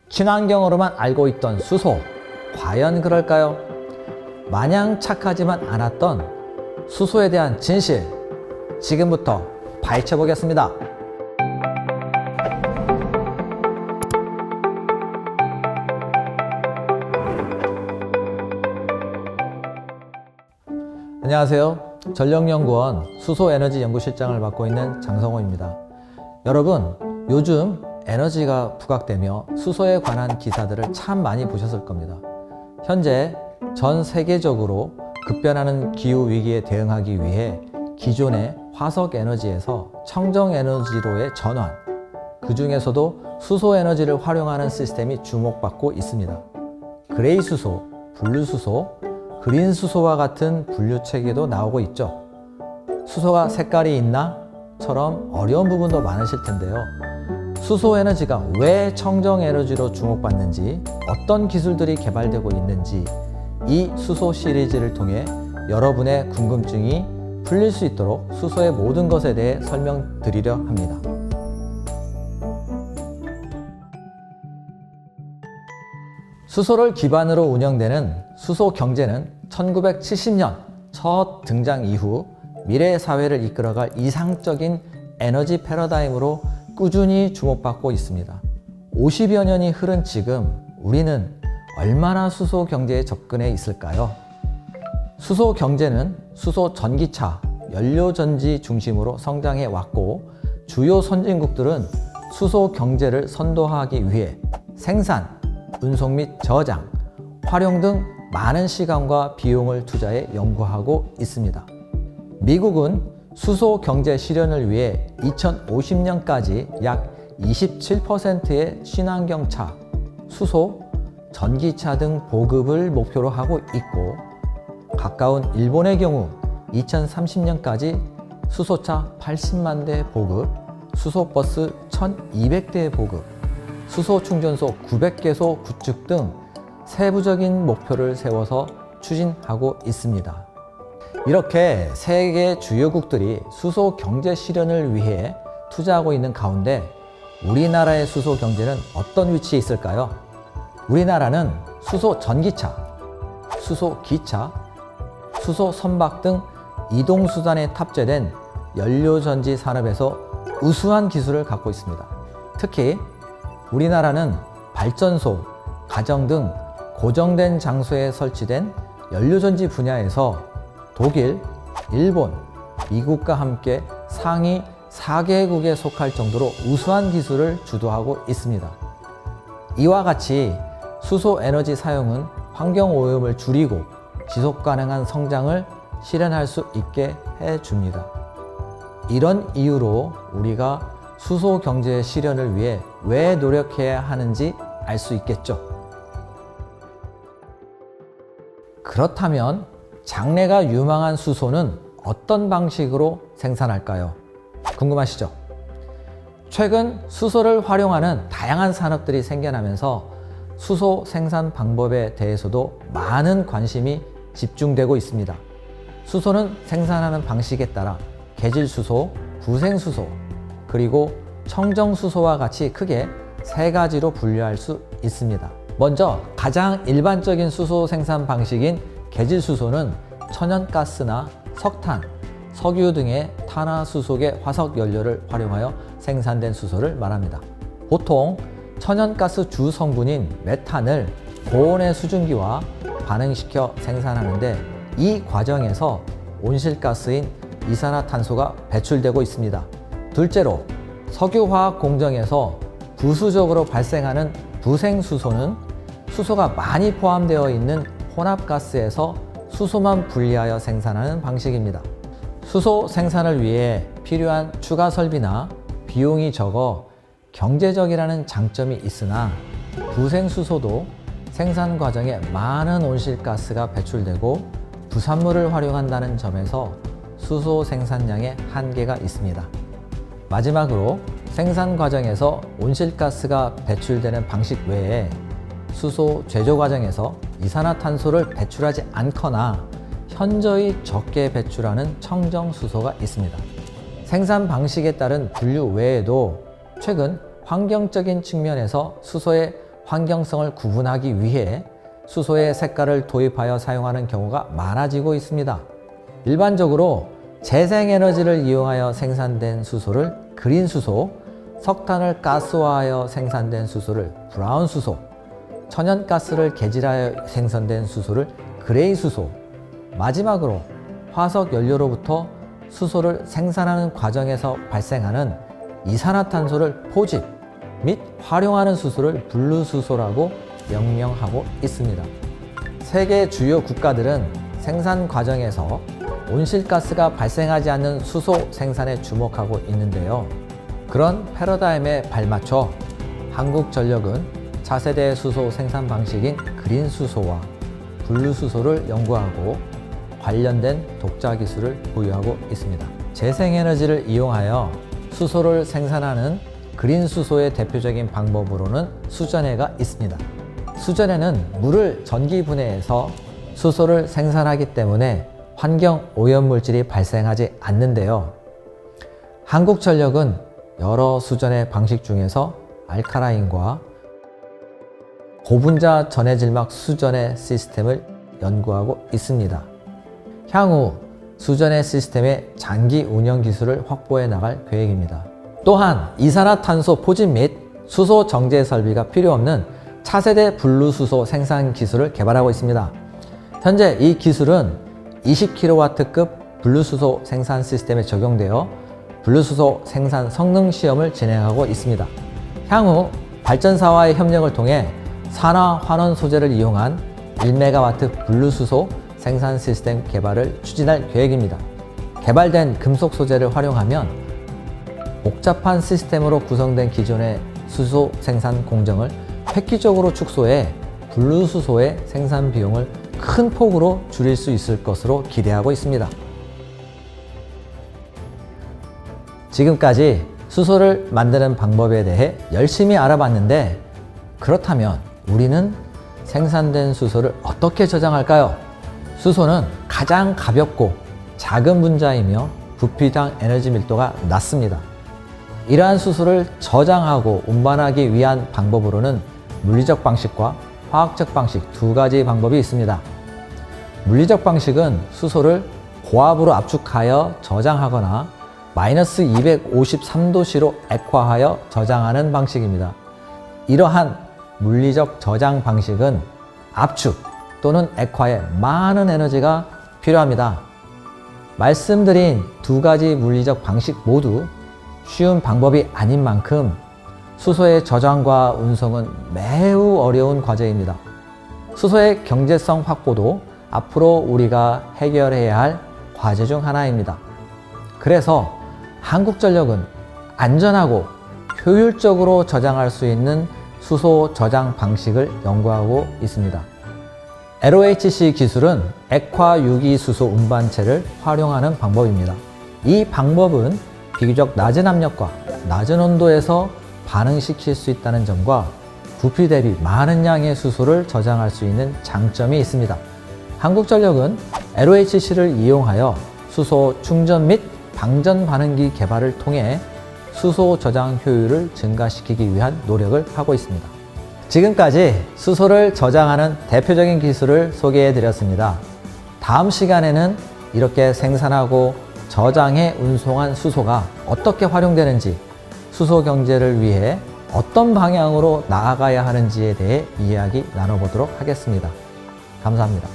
친환경으로만 알고 있던 수소, 과연 그럴까요? 마냥 착하지만 않았던 수소에 대한 진실, 지금부터 파헤쳐 보겠습니다. 안녕하세요. 전력연구원 수소에너지연구실장을 맡고 있는 장성호입니다. 여러분, 요즘 에너지가 부각되며 수소에 관한 기사들을 참 많이 보셨을 겁니다. 현재 전 세계적으로 급변하는 기후위기에 대응하기 위해 기존의 화석에너지에서 청정에너지로의 전환, 그 중에서도 수소에너지를 활용하는 시스템이 주목받고 있습니다. 그레이수소, 블루수소, 그린수소와 같은 분류체계도 나오고 있죠. 수소가 색깔이 있나? 처럼 어려운 부분도 많으실 텐데요. 수소에너지가 왜 청정에너지로 주목받는지, 어떤 기술들이 개발되고 있는지 이 수소 시리즈를 통해 여러분의 궁금증이 풀릴 수 있도록 수소의 모든 것에 대해 설명드리려 합니다. 수소를 기반으로 운영되는 수소 경제는 1970년 첫 등장 이후 미래의 사회를 이끌어갈 이상적인 에너지 패러다임으로 꾸준히 주목받고 있습니다. 50여 년이 흐른 지금 우리는 얼마나 수소 경제에 접근해 있을까요? 수소 경제는 수소 전기차, 연료전지 중심으로 성장해 왔고, 주요 선진국들은 수소 경제를 선도하기 위해 생산, 운송 및 저장, 활용 등 많은 시간과 비용을 투자해 연구하고 있습니다. 미국은 수소 경제 실현을 위해 2050년까지 약 27%의 친환경차, 수소, 전기차 등 보급을 목표로 하고 있고, 가까운 일본의 경우 2030년까지 수소차 80만 대 보급, 수소버스 1200대 보급, 수소 충전소 900개소 구축 등 세부적인 목표를 세워서 추진하고 있습니다. 이렇게 세계 주요국들이 수소 경제 실현을 위해 투자하고 있는 가운데 우리나라의 수소 경제는 어떤 위치에 있을까요? 우리나라는 수소 전기차, 수소 기차, 수소 선박 등 이동수단에 탑재된 연료전지 산업에서 우수한 기술을 갖고 있습니다. 특히 우리나라는 발전소, 가정 등 고정된 장소에 설치된 연료전지 분야에서 독일, 일본, 미국과 함께 상위 4개국에 속할 정도로 우수한 기술을 주도하고 있습니다. 이와 같이 수소 에너지 사용은 환경오염을 줄이고 지속가능한 성장을 실현할 수 있게 해줍니다. 이런 이유로 우리가 수소 경제의 실현을 위해 왜 노력해야 하는지 알 수 있겠죠. 그렇다면 장래가 유망한 수소는 어떤 방식으로 생산할까요? 궁금하시죠? 최근 수소를 활용하는 다양한 산업들이 생겨나면서 수소 생산 방법에 대해서도 많은 관심이 집중되고 있습니다. 수소는 생산하는 방식에 따라 계질수소, 부생수소, 그리고 청정수소와 같이 크게 세 가지로 분류할 수 있습니다. 먼저 가장 일반적인 수소 생산 방식인 계질수소는 천연가스나 석탄, 석유 등의 탄화수소계 화석연료를 활용하여 생산된 수소를 말합니다. 보통 천연가스 주 성분인 메탄을 고온의 수증기와 반응시켜 생산하는데, 이 과정에서 온실가스인 이산화탄소가 배출되고 있습니다. 둘째로 석유화학 공정에서 부수적으로 발생하는 부생수소는 수소가 많이 포함되어 있는 혼합가스에서 수소만 분리하여 생산하는 방식입니다. 수소 생산을 위해 필요한 추가 설비나 비용이 적어 경제적이라는 장점이 있으나, 부생수소도 생산 과정에 많은 온실가스가 배출되고 부산물을 활용한다는 점에서 수소 생산량에 한계가 있습니다. 마지막으로 생산 과정에서 온실가스가 배출되는 방식 외에 수소 제조 과정에서 이산화탄소를 배출하지 않거나 현저히 적게 배출하는 청정수소가 있습니다. 생산 방식에 따른 분류 외에도 최근 환경적인 측면에서 수소의 환경성을 구분하기 위해 수소의 색깔을 도입하여 사용하는 경우가 많아지고 있습니다. 일반적으로 재생에너지를 이용하여 생산된 수소를 그린 수소, 석탄을 가스화하여 생산된 수소를 브라운 수소, 천연가스를 개질하여 생성된 수소를 그레이 수소, 마지막으로 화석 연료로부터 수소를 생산하는 과정에서 발생하는 이산화탄소를 포집 및 활용하는 수소를 블루 수소라고 명명하고 있습니다. 세계 주요 국가들은 생산 과정에서 온실가스가 발생하지 않는 수소 생산에 주목하고 있는데요. 그런 패러다임에 발맞춰 한국전력은 차세대 수소 생산 방식인 그린 수소와 블루 수소를 연구하고 관련된 독자 기술을 보유하고 있습니다. 재생에너지를 이용하여 수소를 생산하는 그린 수소의 대표적인 방법으로는 수전해가 있습니다. 수전해는 물을 전기 분해해서 수소를 생산하기 때문에 환경 오염물질이 발생하지 않는데요. 한국전력은 여러 수전해 방식 중에서 알카라인과 고분자 전해질막 수전해 시스템을 연구하고 있습니다. 향후 수전해 시스템의 장기 운영 기술을 확보해 나갈 계획입니다. 또한 이산화탄소 포집 및 수소 정제 설비가 필요 없는 차세대 블루수소 생산 기술을 개발하고 있습니다. 현재 이 기술은 20kW급 블루수소 생산 시스템에 적용되어 블루수소 생산 성능 시험을 진행하고 있습니다. 향후 발전사와의 협력을 통해 산화 환원 소재를 이용한 1MW 블루수소 생산 시스템 개발을 추진할 계획입니다. 개발된 금속 소재를 활용하면 복잡한 시스템으로 구성된 기존의 수소 생산 공정을 획기적으로 축소해 블루수소의 생산 비용을 큰 폭으로 줄일 수 있을 것으로 기대하고 있습니다. 지금까지 수소를 만드는 방법에 대해 열심히 알아봤는데, 그렇다면 우리는 생산된 수소를 어떻게 저장할까요? 수소는 가장 가볍고 작은 분자이며 부피당 에너지 밀도가 낮습니다. 이러한 수소를 저장하고 운반하기 위한 방법으로는 물리적 방식과 화학적 방식 두 가지 방법이 있습니다. 물리적 방식은 수소를 고압으로 압축하여 저장하거나 마이너스 253도씨로 액화하여 저장하는 방식입니다. 이러한 물리적 저장 방식은 압축 또는 액화에 많은 에너지가 필요합니다. 말씀드린 두 가지 물리적 방식 모두 쉬운 방법이 아닌 만큼 수소의 저장과 운송은 매우 어려운 과제입니다. 수소의 경제성 확보도 앞으로 우리가 해결해야 할 과제 중 하나입니다. 그래서 한국전력은 안전하고 효율적으로 저장할 수 있는 수소 저장 방식을 연구하고 있습니다. LOHC 기술은 액화 유기수소 운반체를 활용하는 방법입니다. 이 방법은 비교적 낮은 압력과 낮은 온도에서 반응시킬 수 있다는 점과 부피 대비 많은 양의 수소를 저장할 수 있는 장점이 있습니다. 한국전력은 LOHC를 이용하여 수소 충전 및 방전 반응기 개발을 통해 수소 저장 효율을 증가시키기 위한 노력을 하고 있습니다. 지금까지 수소를 저장하는 대표적인 기술을 소개해 드렸습니다. 다음 시간에는 이렇게 생산하고 저장해 운송한 수소가 어떻게 활용되는지, 수소 경제를 위해 어떤 방향으로 나아가야 하는지에 대해 이야기 나눠보도록 하겠습니다. 감사합니다.